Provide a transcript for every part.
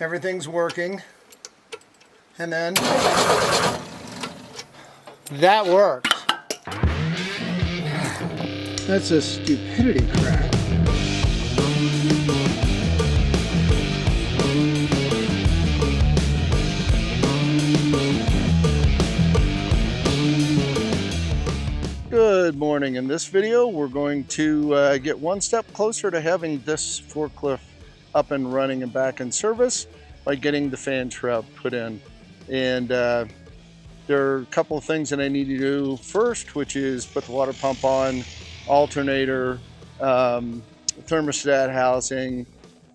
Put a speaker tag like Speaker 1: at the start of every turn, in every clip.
Speaker 1: Everything's working. And then that works. That's a stupidity crack. Good morning. In this video, we're going to get one step closer to having this forklift up and running and back in service by getting the fan shroud put in. And there are a couple of things that I need to do first, which is put the water pump on, alternator, thermostat housing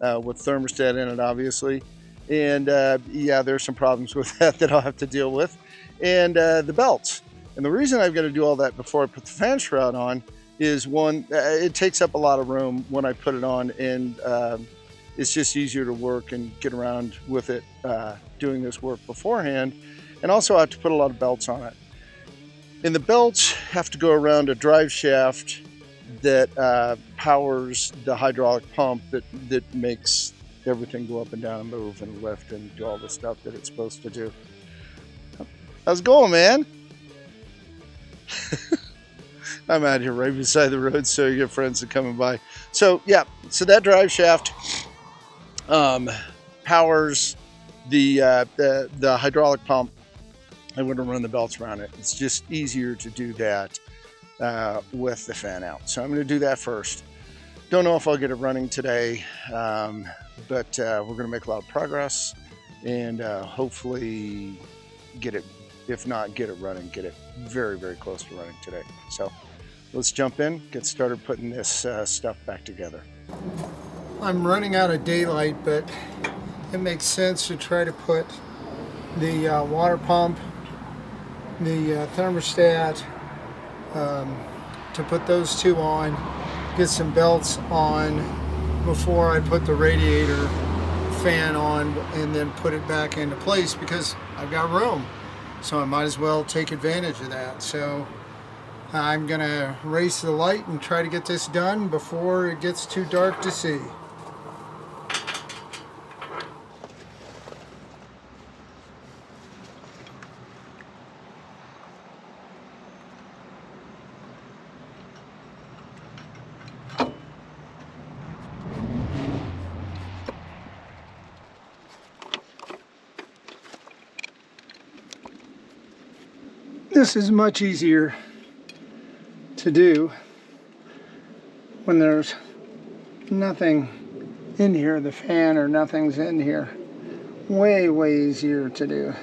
Speaker 1: with thermostat in it, obviously. And yeah, there's some problems with that I'll have to deal with. And the belts. And the reason I've got to do all that before I put the fan shroud on is, one, it takes up a lot of room when I put it on, and it's just easier to work and get around with it doing this work beforehand. And also I have to put a lot of belts on it. And the belts have to go around a drive shaft that powers the hydraulic pump that makes everything go up and down and move and lift and do all the stuff that it's supposed to do. How's it going, man? I'm out here right beside the road, so you get friends that coming by. So yeah, so that drive shaft powers the hydraulic pump. I'm going to run the belts around it. It's just easier to do that with the fan out. So I'm going to do that first. Don't know if I'll get it running today, but we're going to make a lot of progress and hopefully get it. If not, get it running, get it very, very close to running today. So let's jump in, get started putting this stuff back together. I'm running out of daylight, but it makes sense to try to put the water pump, the thermostat, to put those two on, get some belts on before I put the radiator fan on, and then put it back into place because I've got room. So I might as well take advantage of that. So I'm gonna race the light and try to get this done before it gets too dark to see. This is much easier to do when there's nothing in here, the fan or nothing's in here. Way, way easier to do.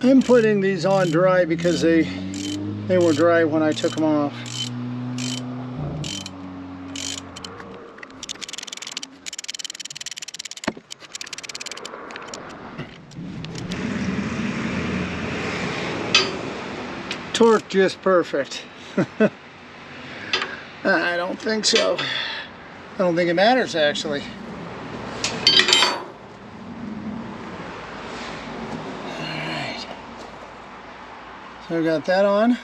Speaker 1: I'm putting these on dry because they were dry when I took them off. Torque just perfect. I don't think so. I don't think it matters, actually. Alright. So we got that on.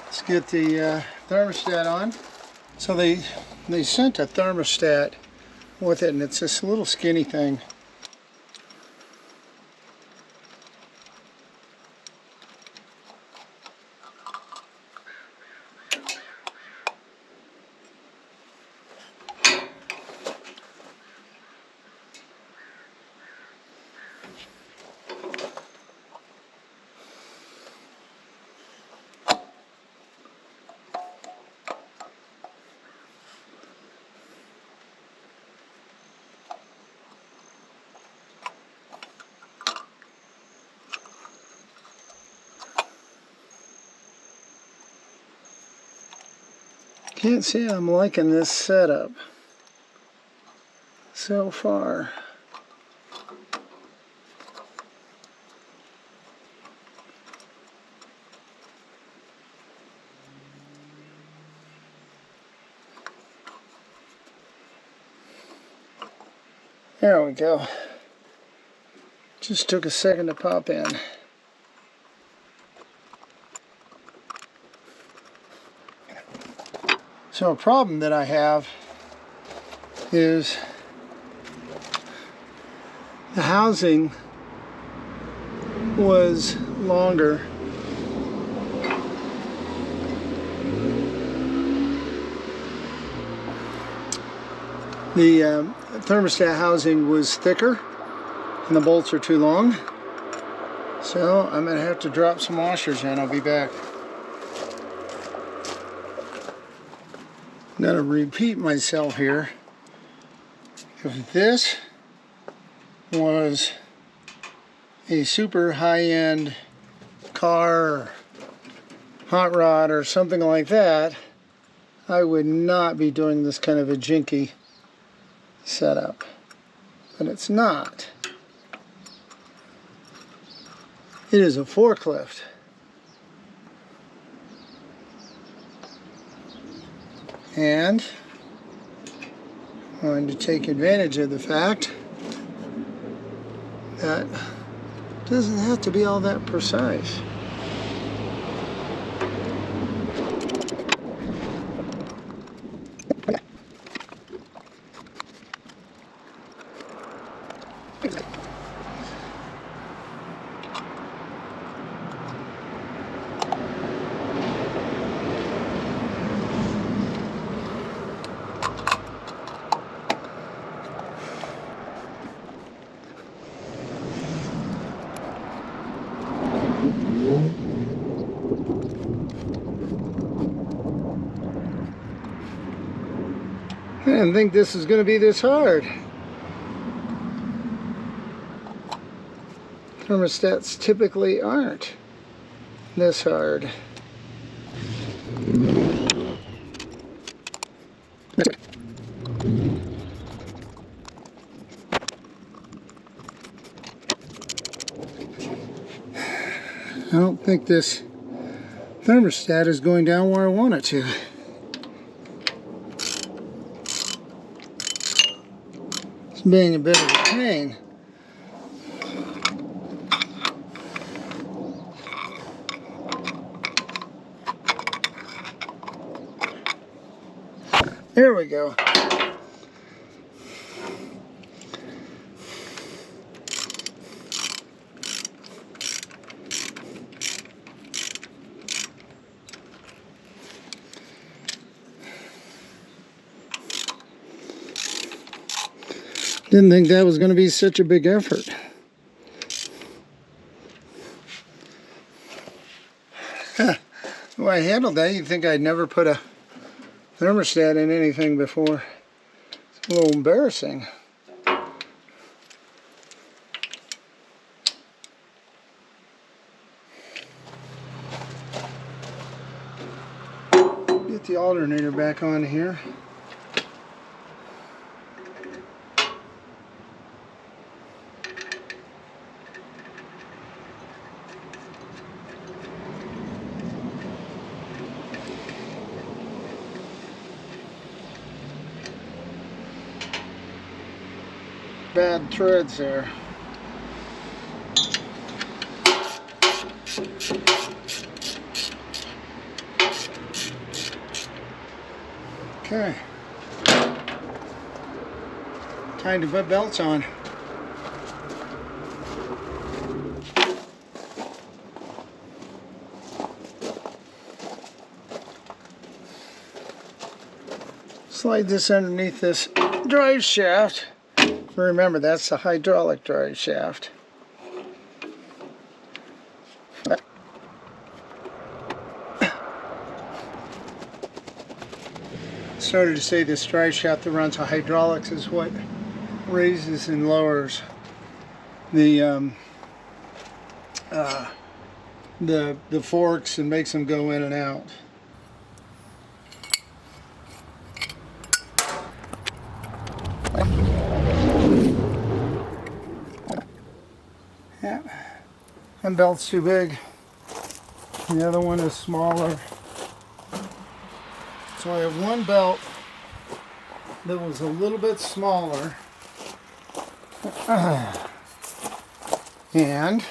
Speaker 1: Let's get the thermostat on. So they sent a thermostat with it, and it's this little skinny thing. Can't say I'm liking this setup so far. There we go. Just took a second to pop in.
Speaker 2: So a problem that I have is the housing was longer. The thermostat housing was thicker and the bolts are too long. So I'm going to have to drop some washers in. I'll be back. I'm going to repeat myself here. If this was a super high-end car or hot rod or something like that, I would not be doing this kind of a jinky setup. But it's not. It is a forklift. And I'm going to take advantage of the fact that it doesn't have to be all that precise. I didn't think this was going to be this hard. Thermostats typically aren't this hard. I don't think this thermostat is going down where I want it to. It's being a bit of a pain. There we go. Didn't think that was going to be such a big effort. The way I handled that, you'd think I'd never put a thermostat in anything before. It's a little embarrassing. Get the alternator back on here. Bad threads there. Okay. Time to put belts on. Slide this underneath this drive shaft. Remember, that's the hydraulic drive shaft. Started to say this drive shaft that runs on hydraulics is what raises and lowers the forks and makes them go in and out. Yeah, one belt's too big. The other one is smaller. So I have one belt that was a little bit smaller. And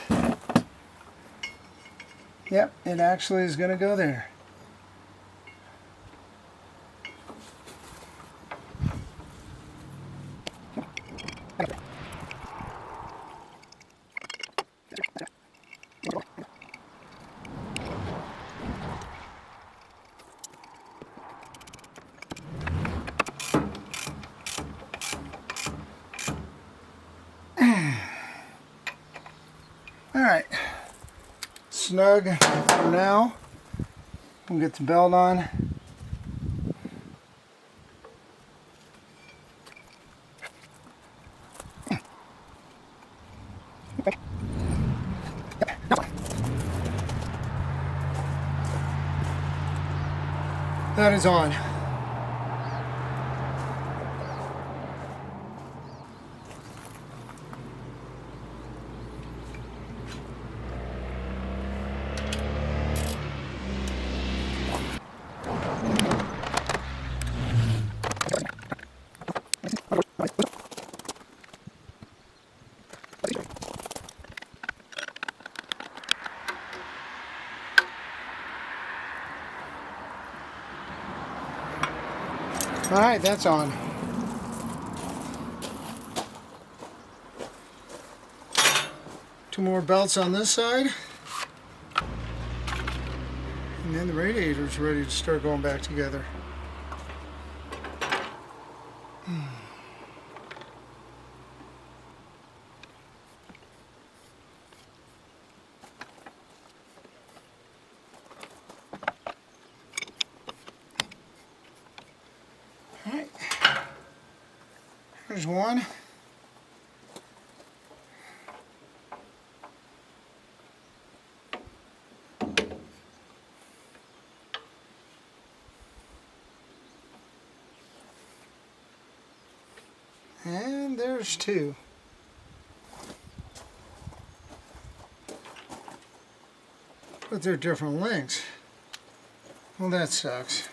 Speaker 2: yep, it actually is going to go there. snug for now. We'll get the belt on. That is on. All right, that's on. Two more belts on this side. And then the radiator's ready to start going back together. Alright, here's one. And there's two. But they're different lengths. Well, that sucks.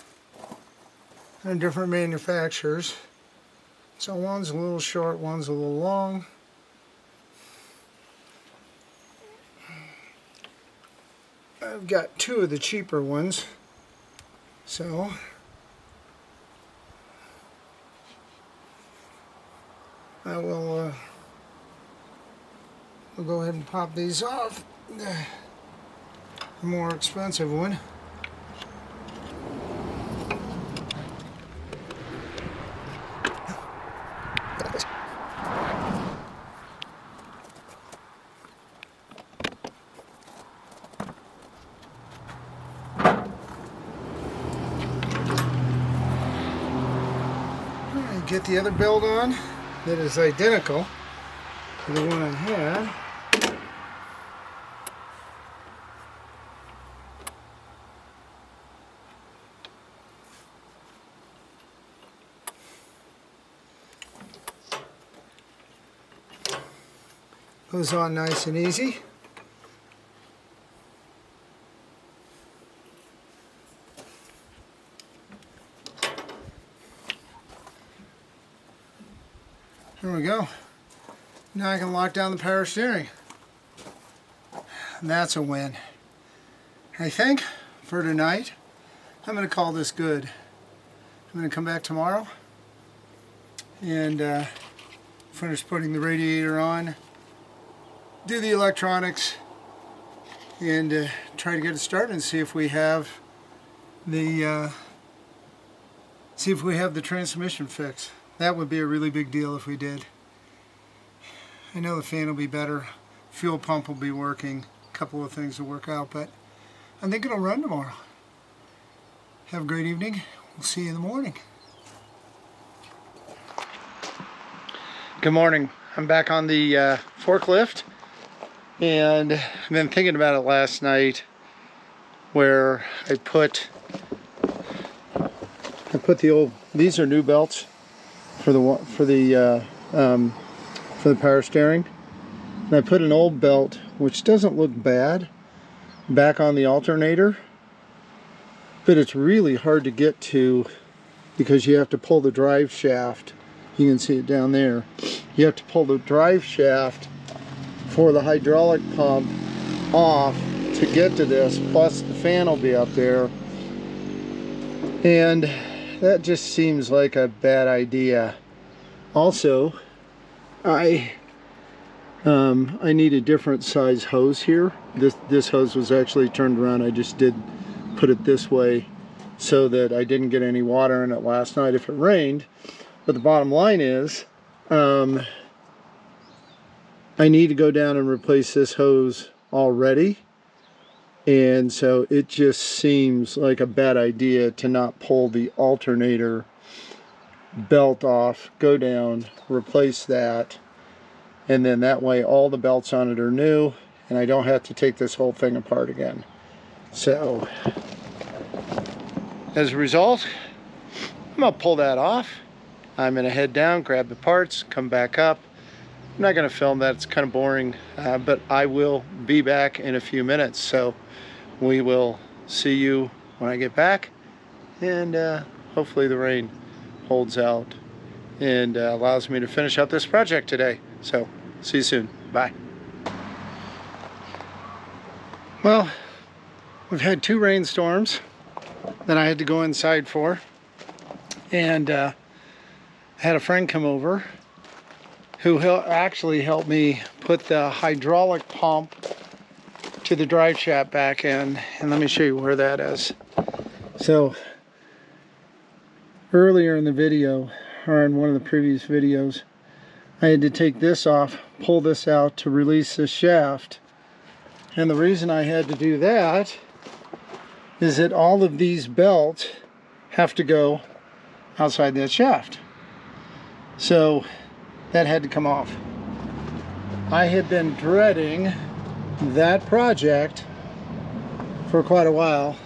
Speaker 2: They're different manufacturers. So one's a little short, one's a little long. I've got two of the cheaper ones. So I will we'll go ahead and pop these off. The more expensive one. Get the other belt on that is identical to the one I had. Goes on nice and easy. There we go. Now I can lock down the power steering. That's a win. I think for tonight, I'm going to call this good. I'm going to come back tomorrow and finish putting the radiator on, do the electronics, and try to get it started and see if we have the transmission fixed. That would be a really big deal if we did. I know the fan will be better, fuel pump will be working, a couple of things will work out, but I think it'll run tomorrow. Have a great evening. We'll see you in the morning. Good morning. I'm back on the forklift, and I've been thinking about it last night, where I put the old. These are new belts for the power steering, and I put an old belt, which doesn't look bad, back on the alternator, but it's really hard to get to because you have to pull the drive shaft. You can see it down there. You have to pull the drive shaft for the hydraulic pump off to get to this, plus the fan will be up there, and that just seems like a bad idea. Also, I need a different size hose here. This hose was actually turned around. I just did put it this way so that I didn't get any water in it last night if it rained. But the bottom line is, I need to go down and replace this hose already. And so it just seems like a bad idea to not pull the alternator belt off, go down, replace that, and then that way all the belts on it are new and I don't have to take this whole thing apart again. So as a result, I'm gonna pull that off. I'm gonna head down, grab the parts, come back up. I'm not gonna film that, it's kind of boring, but I will be back in a few minutes. So we will see you when I get back, and hopefully the rain holds out and allows me to finish up this project today. So see you soon. Bye. Well, we've had 2 rainstorms that I had to go inside for, and I had a friend come over who actually helped me put the hydraulic pump to the drive shaft back in, and let me show you where that is. So earlier in the video, or in one of the previous videos, I had to take this off, pull this out to release the shaft. And the reason I had to do that is that all of these belts have to go outside that shaft. So that had to come off. I had been dreading that project for quite a while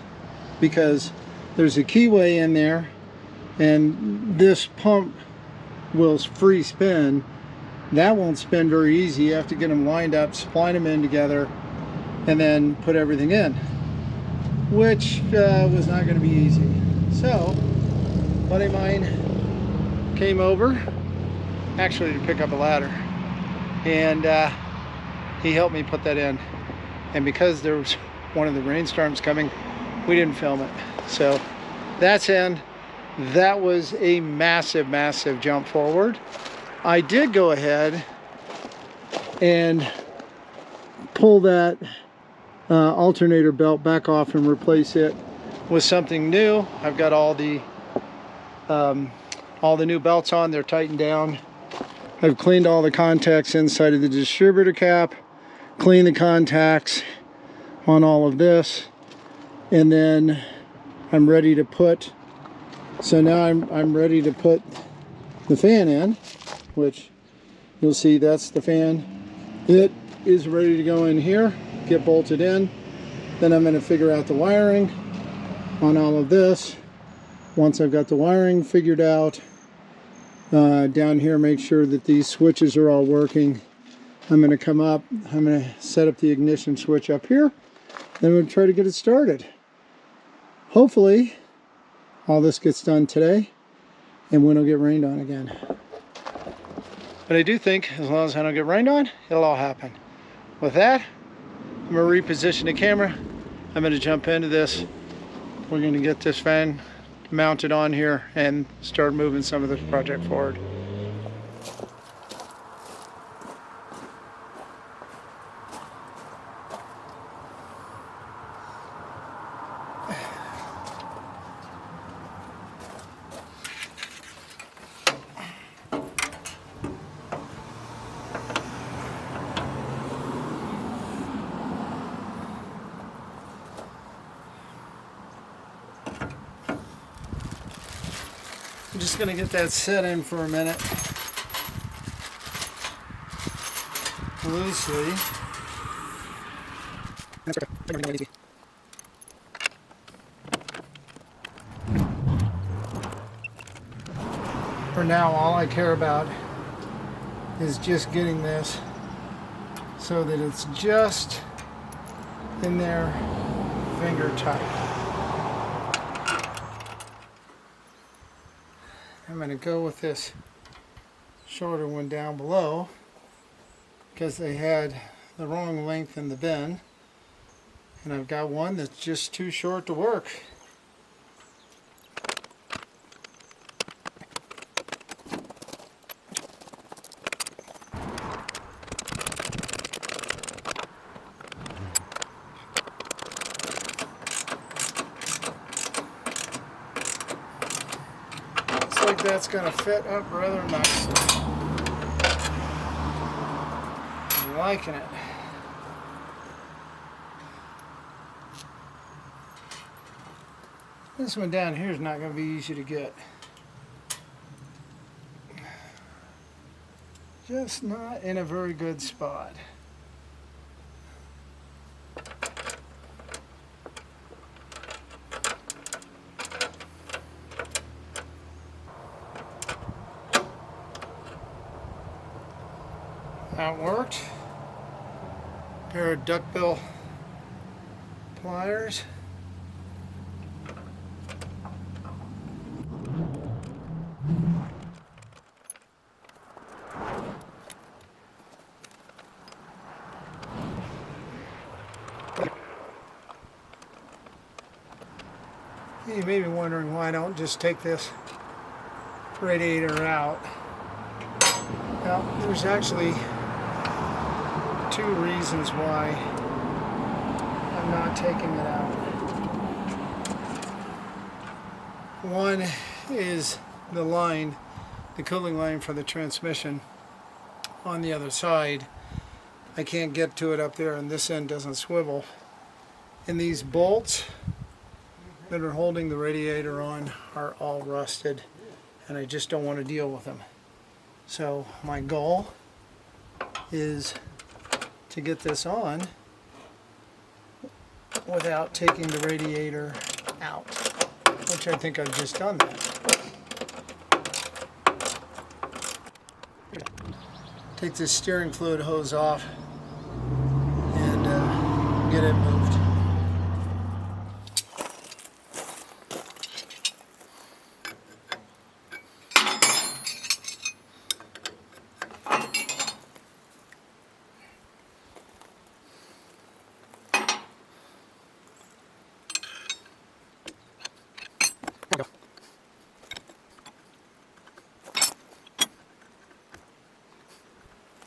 Speaker 2: because there's a keyway in there and this pump will free spin. That won't spin very easy. You have to get them lined up, spline them in together, and then put everything in, which was not going to be easy. So a buddy of mine came over actually to pick up a ladder, and he helped me put that in. And because there was one of the rainstorms coming, we didn't film it. So that's in. That was a massive, massive jump forward. I did go ahead and pull that alternator belt back off and replace it with something new. I've got all the new belts on. They're tightened down. I've cleaned all the contacts inside of the distributor cap, cleaned the contacts on all of this, and then I'm ready to put, so now I'm ready to put the fan in, which you'll see that's the fan. It is ready to go in here, get bolted in. Then I'm going to figure out the wiring on all of this. Once I've got the wiring figured out, down here, make sure that these switches are all working. I'm going to come up, I'm going to set up the ignition switch up here, then we'll try to get it started. Hopefully all this gets done today and we don't get rained on again. But I do think as long as I don't get rained on, it'll all happen. With that, I'm going to reposition the camera. I'm going to jump into this. We're going to get this fan mounted on here and start moving some of this project forward. I'm just going to get that set in for a minute, loosely. For now, all I care about is just getting this so that it's just in there, finger tight. I'm going to go with this shorter one down below because they had the wrong length in the bin, and I've got one that's just too short to work. Like that's going to fit up rather nicely. I'm liking it. This one down here is not going to be easy to get. Just not in a very good spot. That worked. Pair of duckbill pliers. You may be wondering why I don't just take this radiator out. Well, there's actually two reasons why I'm not taking it out. One is the line, the cooling line for the transmission on the other side. I can't get to it up there, and this end doesn't swivel. And these bolts that are holding the radiator on are all rusted, and I just don't want to deal with them. So my goal is to get this on without taking the radiator out, which I think I've just done that. Take this steering fluid hose off and get it moved.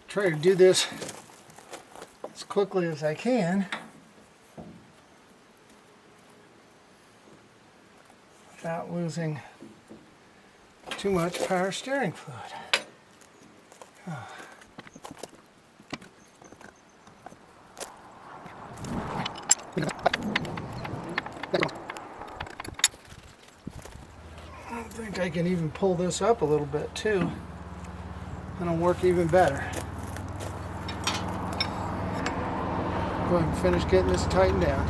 Speaker 2: Try to do this as quickly as I can without losing too much power steering fluid. I think I can even pull this up a little bit too, and it'll work even better. Go ahead and finish getting this tightened down.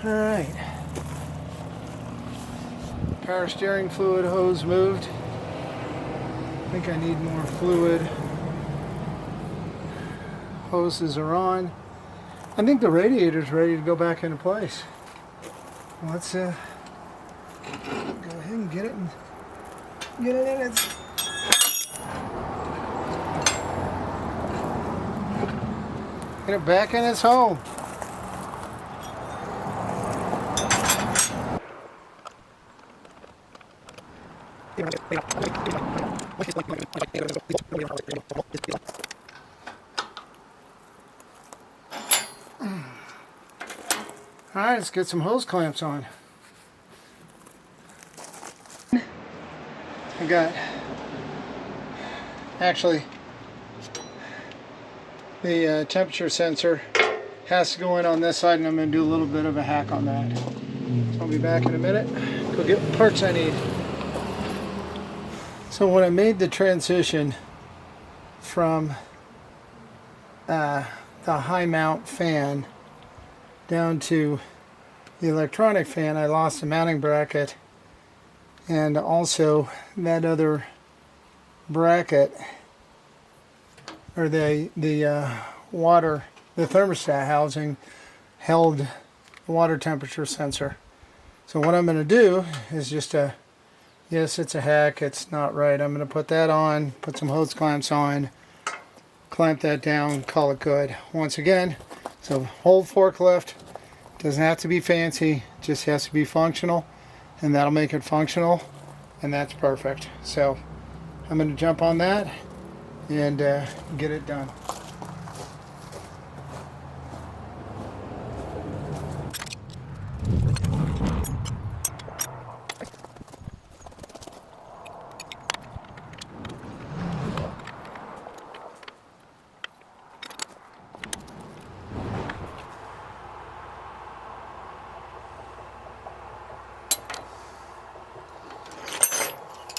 Speaker 2: All right. Power steering fluid hose moved. I think I need more fluid. Hoses are on. I think the radiator's ready to go back into place. Let's go ahead and get it in its get it back in its home. All right, let's get some hose clamps on. I got, actually, the temperature sensor has to go in on this side, and I'm going to do a little bit of a hack on that. So I'll be back in a minute. Go get the parts I need. So when I made the transition from the high mount fan down to the electronic fan, I lost the mounting bracket, and also that other bracket, or the thermostat housing held the water temperature sensor. So what I'm going to do is just yes, it's a hack, it's not right. I'm going to put that on, put some hose clamps on, clamp that down, call it good. Once again, so whole forklift, doesn't have to be fancy, just has to be functional, and that'll make it functional, and that's perfect. So I'm going to jump on that and get it done.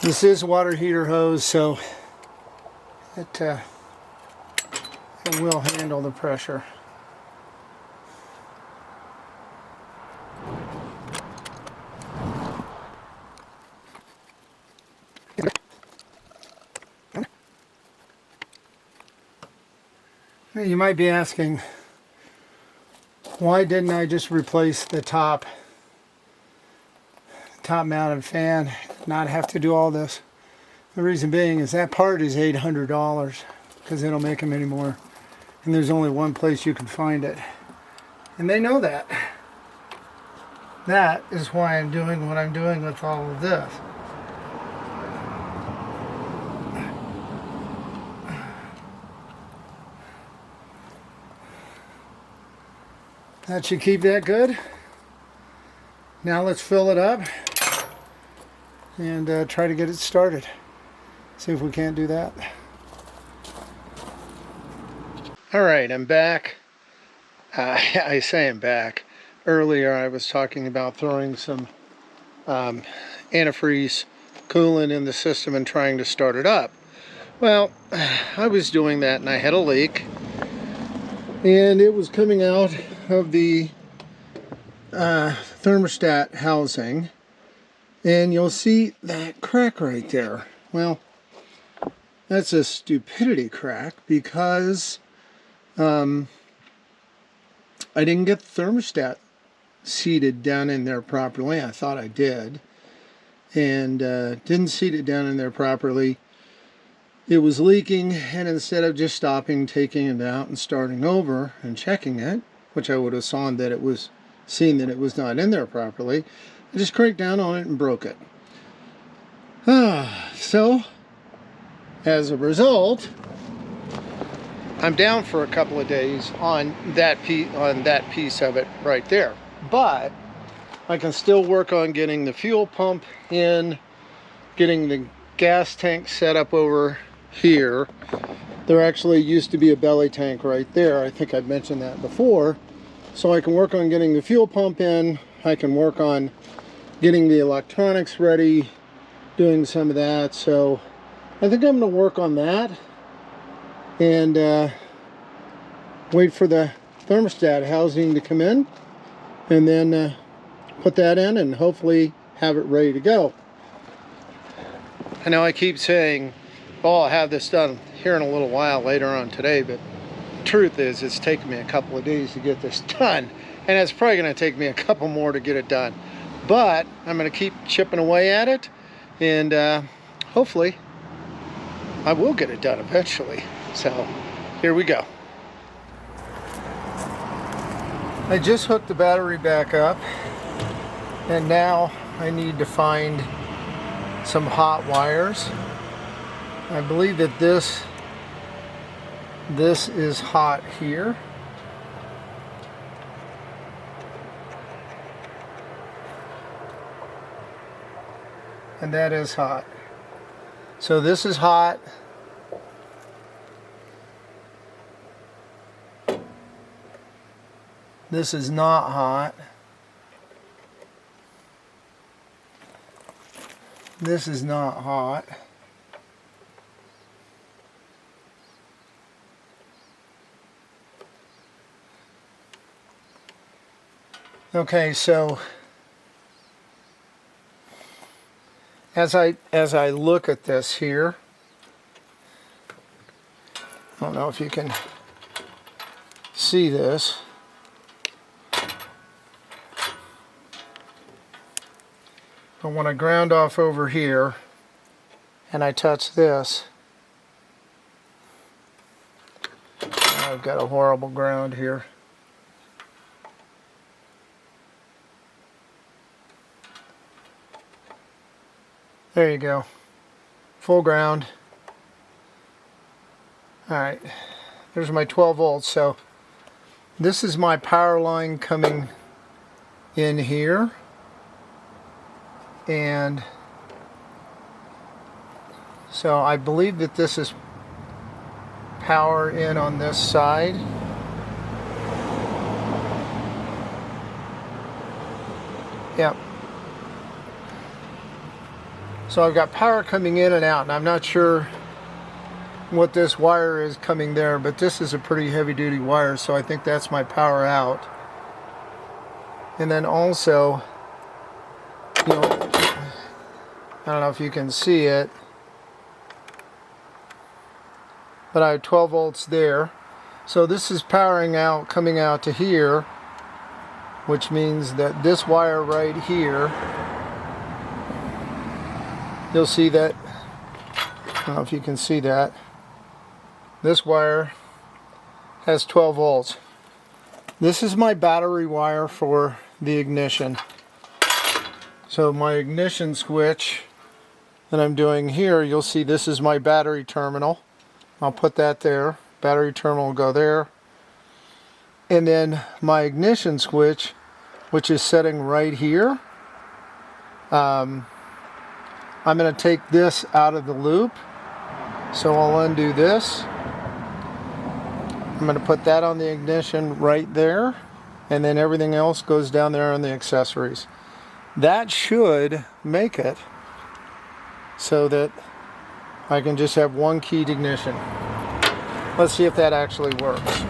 Speaker 2: This is water heater hose, so it will handle the pressure. You might be asking, why didn't I just replace the top mounted fan, not have to do all this? The reason being is that part is $800 because they don't make them anymore, and there's only one place you can find it, and they know that. That is why I'm doing what I'm doing with all of this. That should keep that good. Now let's fill it up and try to get it started. See if we can't do that. Alright, I'm back. I say I'm back. Earlier I was talking about throwing some antifreeze coolant in the system and trying to start it up. Well, I was doing that and I had a leak. And it was coming out of the thermostat housing. And you'll see that crack right there. Well, that's a stupidity crack because I didn't get the thermostat seated down in there properly. I thought I did. And didn't seat it down in there properly. It was leaking, and instead of just stopping, taking it out and starting over and checking it, which I would have seen that it was not in there properly, I just cranked down on it and broke it. So, as a result, I'm down for a couple of days on that piece of it right there. But I can still work on getting the fuel pump in, getting the gas tank set up over here. There actually used to be a belly tank right there. I think I've mentioned that before. So I can work on getting the fuel pump in. I can work on getting the electronics ready, doing some of that. So I think I'm going to work on that and wait for the thermostat housing to come in, and then put that in and hopefully have it ready to go. I know I keep saying, oh, I'll have this done here in a little while later on today, but the truth is it's taken me a couple of days to get this done, and it's probably going to take me a couple more to get it done. But I'm going to keep chipping away at it, and hopefully I will get it done eventually. So here we go. I just hooked the battery back up, and now I need to find some hot wires. I believe that this is hot here. And that is hot. So this is hot. This is not hot. This is not hot. Okay, so as I look at this here, I don't know if you can see this. But when I ground off over here and I touch this, I've got a horrible ground here. There you go. Full ground. Alright. There's my 12 volts. So this is my power line coming in here. And so I believe that this is power in on this side. Yep. So I've got power coming in and out, and I'm not sure what this wire is coming there, but this is a pretty heavy duty wire, so I think that's my power out. And then also, you know, I don't know if you can see it, but I have 12 volts there. So this is powering out, coming out to here, which means that this wire right here, you'll see that, I don't know if you can see that, this wire has 12 volts. This is my battery wire for the ignition. So my ignition switch that I'm doing here, you'll see this is my battery terminal. I'll put that there. Battery terminal will go there. And then my ignition switch, which is setting right here, I'm going to take this out of the loop. So I'll undo this. I'm going to put that on the ignition right there, and then everything else goes down there on the accessories. That should make it so that I can just have one keyed ignition. Let's see if that actually works.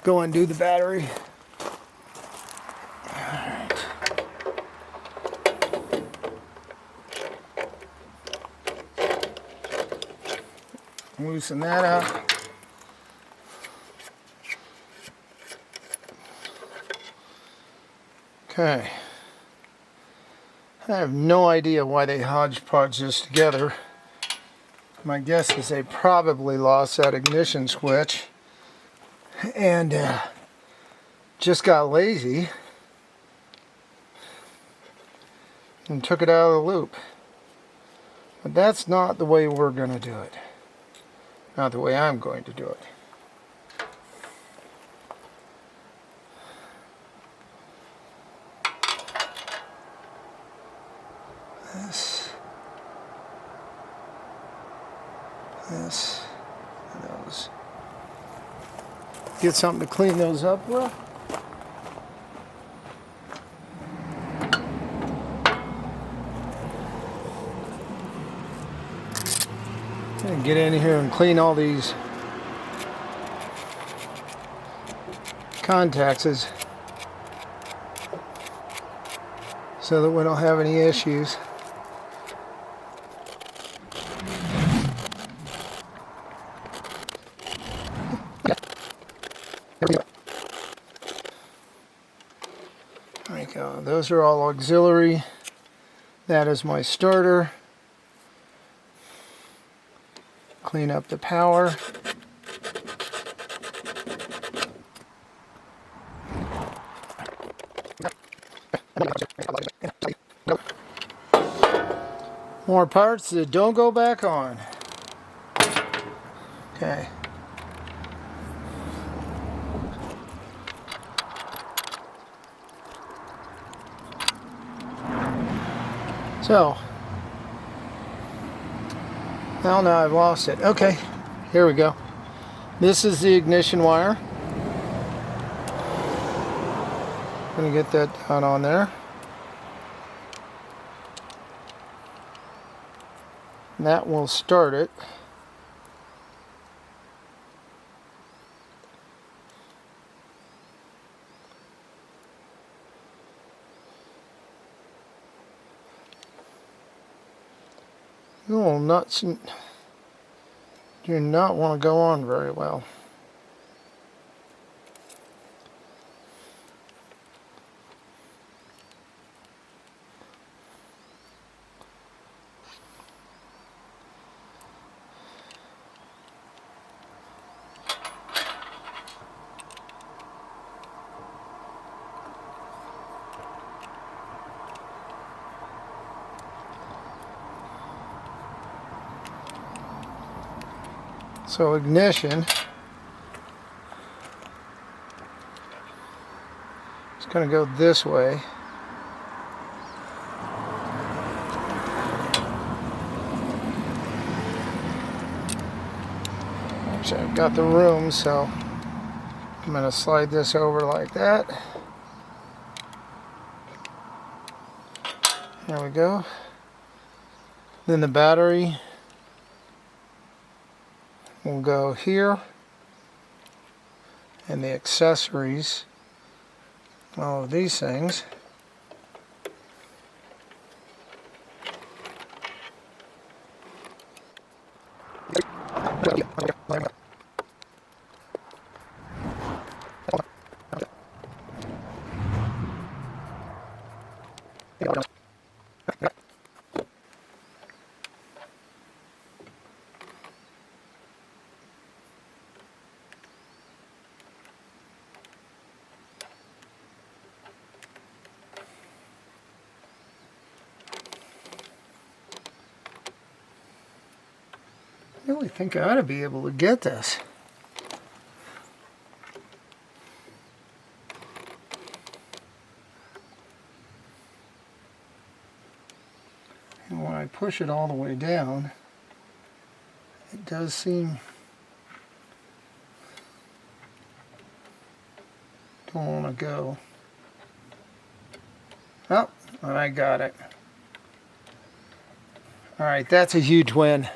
Speaker 2: Go undo the battery. Loosen that up. Okay. I have no idea why they hodgepodge this together. My guess is they probably lost that ignition switch and just got lazy and took it out of the loop. But that's not the way we're going to do it. Not the way I'm going to do it. This, and those. Get something to clean those up with. And get in here and clean all these contacts so that we don't have any issues. There we go. Those are all auxiliary. That is my starter. Clean up the power. More parts that don't go back on. Okay. So, well, now I've lost it. Okay, here we go. This is the ignition wire. I'm going to get that down on there. And that will start it. You will not, do not want to go on very well. So ignition, it's going to go this way. Actually, I've got the room, so I'm going to slide this over like that. There we go. Then the battery will go here. And the accessories, all of these things. I really think I ought to be able to get this. And when I push it all the way down, it does seem to want to go. Oh, I got it. Alright, that's a huge win.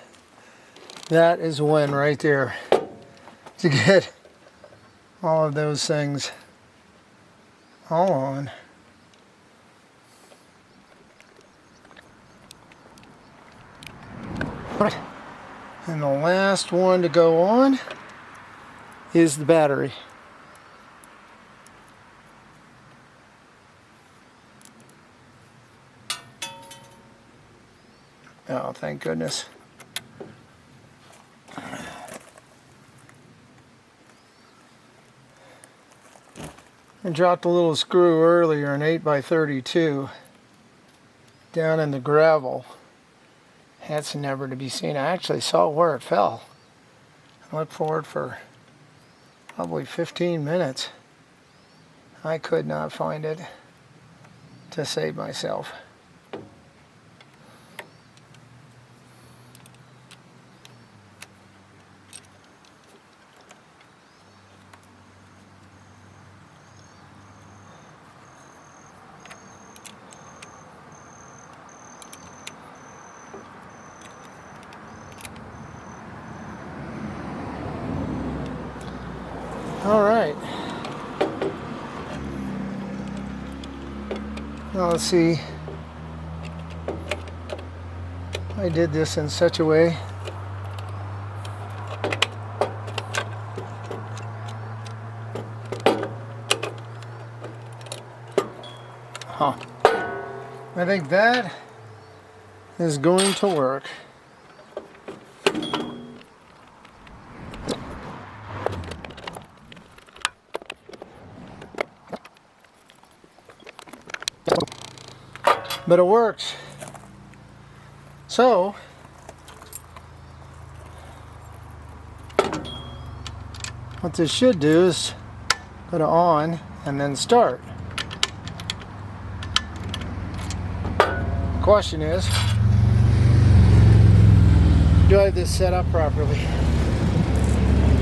Speaker 2: That is a win right there. To get all of those things all on. And the last one to go on is the battery. Oh, thank goodness. I dropped a little screw earlier, an 8x32, down in the gravel. That's never to be seen. I actually saw where it fell. I looked for it for probably 15 minutes. I could not find it to save myself. All right. Now let's see. I did this in such a way. Huh. I think that is going to work. But it works. So, what this should do is put it on and then start. The question is, do I have this set up properly?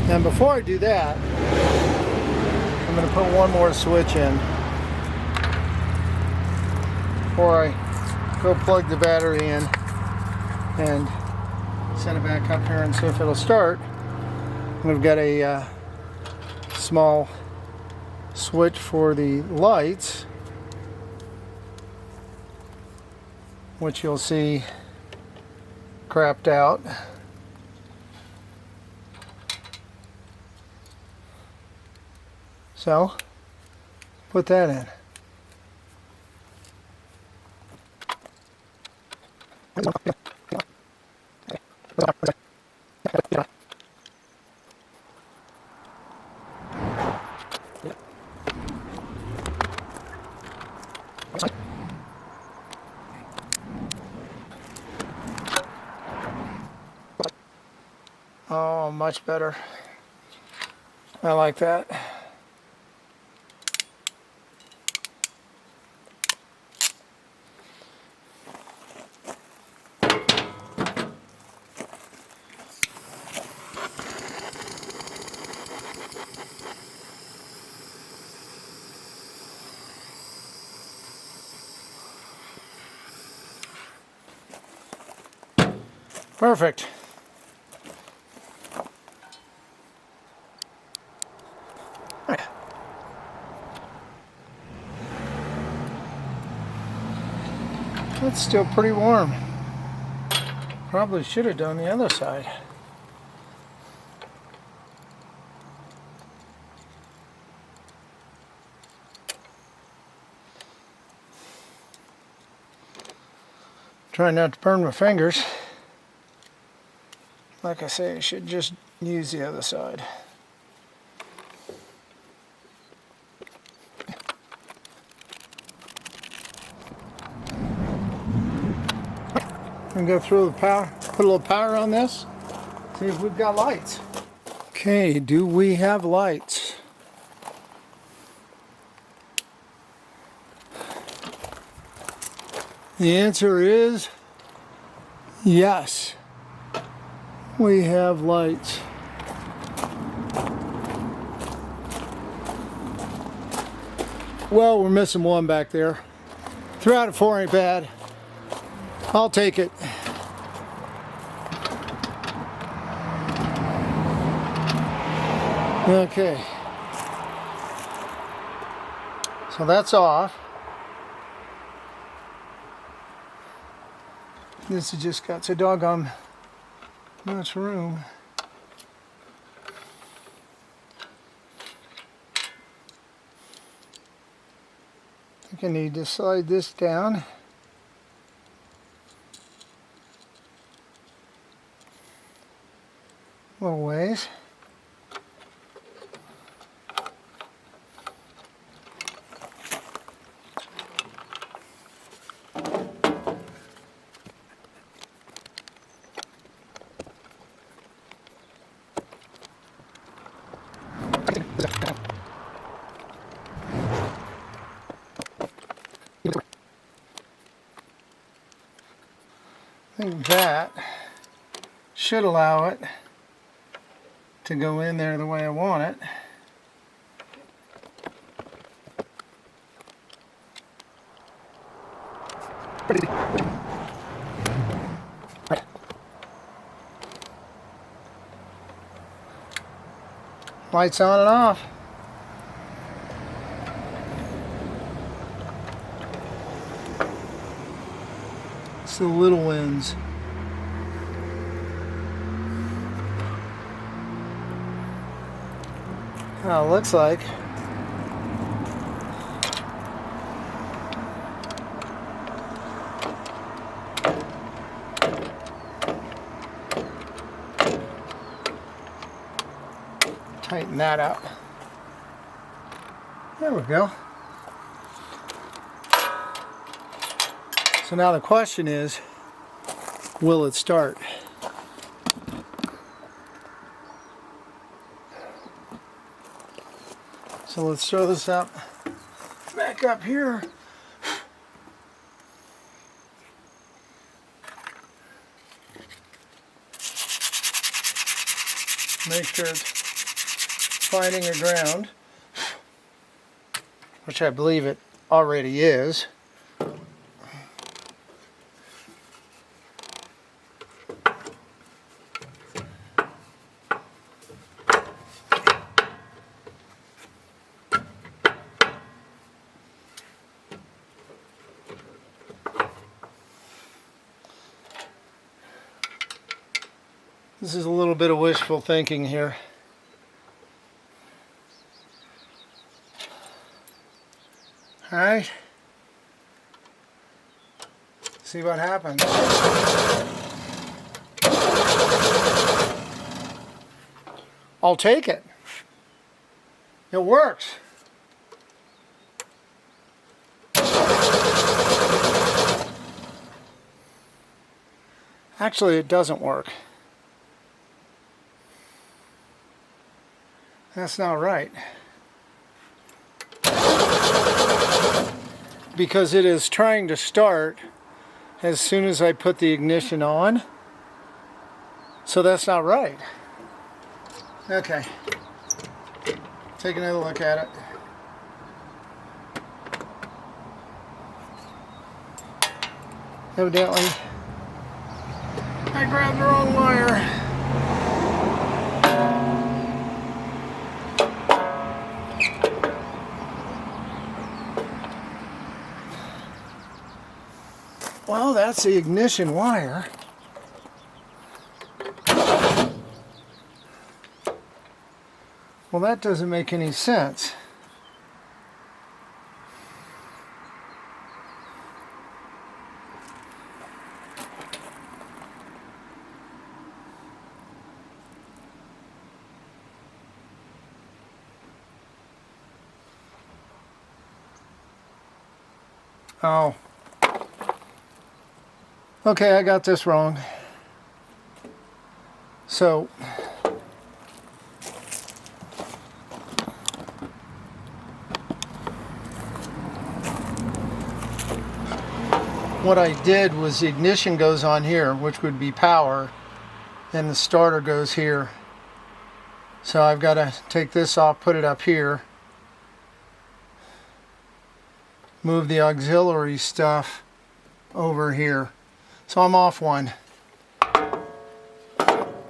Speaker 2: And before I do that, I'm going to put one more switch in before I go plug the battery in and set it back up here and see if it'll start. We've got a small switch for the lights, which you'll see crapped out. So, put that in. Oh, much better. I like that. Perfect. It's still pretty warm. Probably should have done the other side. Try not to burn my fingers. Like I say, I should just use the other side. And go through the power, put a little power on this, see if we've got lights. Okay, do we have lights? The answer is yes. We have lights. Well, we're missing one back there. 3 out of 4 ain't bad. I'll take it. Okay. So that's off. This has just got so doggone much room. I think I need to slide this down. A little ways. I think that should allow it to go in there the way I want it. Lights on and off. It's the little ones. Now it looks like tighten that up. There we go. So now the question is, will it start? So let's throw this up, back up here. Make sure it's finding a ground, which I believe it already is. This is a little bit of wishful thinking here. All right. See what happens. I'll take it. It works. Actually, it doesn't work. That's not right. Because it is trying to start as soon as I put the ignition on. So that's not right. Okay. Take another look at it. Evidently, I grabbed the wrong wire. Well, that's the ignition wire. Well, that doesn't make any sense. Oh. Okay, I got this wrong. So, what I did was the ignition goes on here, which would be power, and the starter goes here. So I've got to take this off, put it up here, move the auxiliary stuff over here. So I'm off one.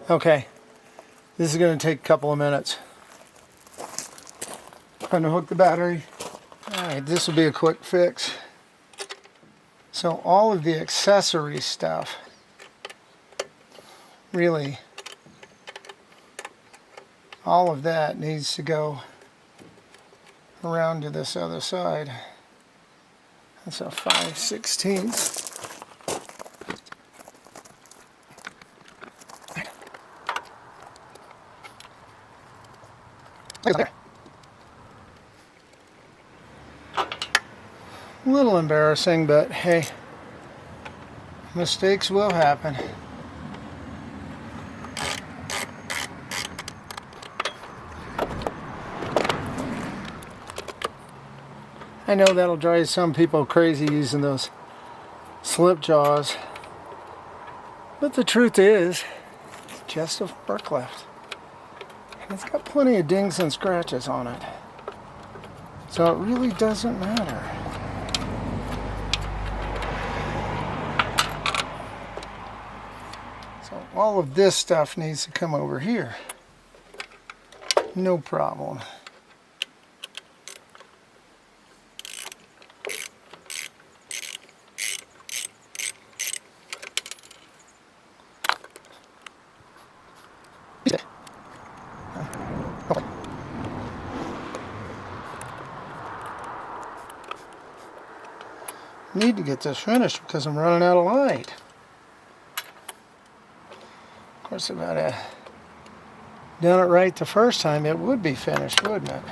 Speaker 2: Okay, this is going to take a couple of minutes. Unhook the battery. Alright, this will be a quick fix. So all of the accessory stuff, really, all of that needs to go around to this other side. That's a 5/16. A little embarrassing, but hey, mistakes will happen. I know that'll drive some people crazy using those slip jaws, but the truth is, it's just a forklift. And it's got plenty of dings and scratches on it. So it really doesn't matter. So all of this stuff needs to come over here. No problem. Need to get this finished because I'm running out of light. Of course, if I'd have done it right the first time, it would be finished, wouldn't it?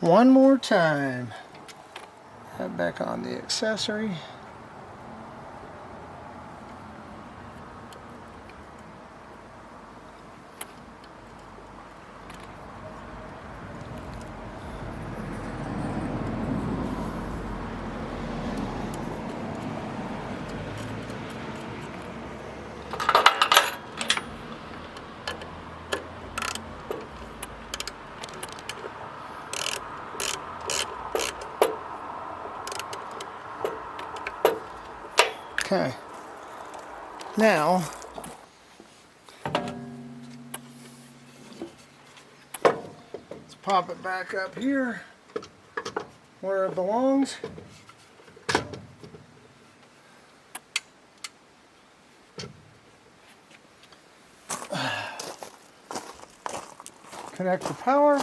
Speaker 2: One more time. Head back on the accessory. Okay, now let's pop it back up here where it belongs. Connect the power.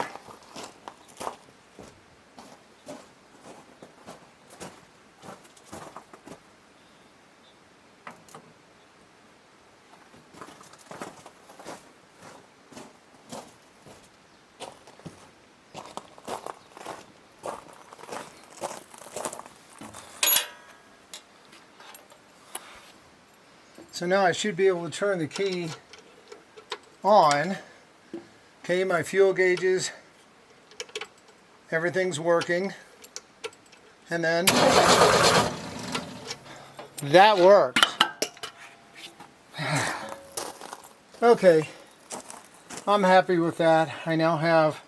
Speaker 2: So now I should be able to turn the key on. Okay, my fuel gauges, everything's working. And then that works. Okay, I'm happy with that. I now have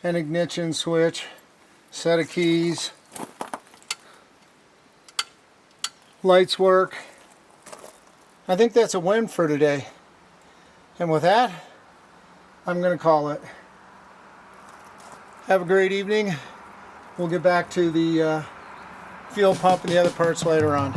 Speaker 2: an ignition switch, set of keys, lights work. I think that's a win for today. And with that, I'm going to call it. Have a great evening. We'll get back to the fuel pump and the other parts later on.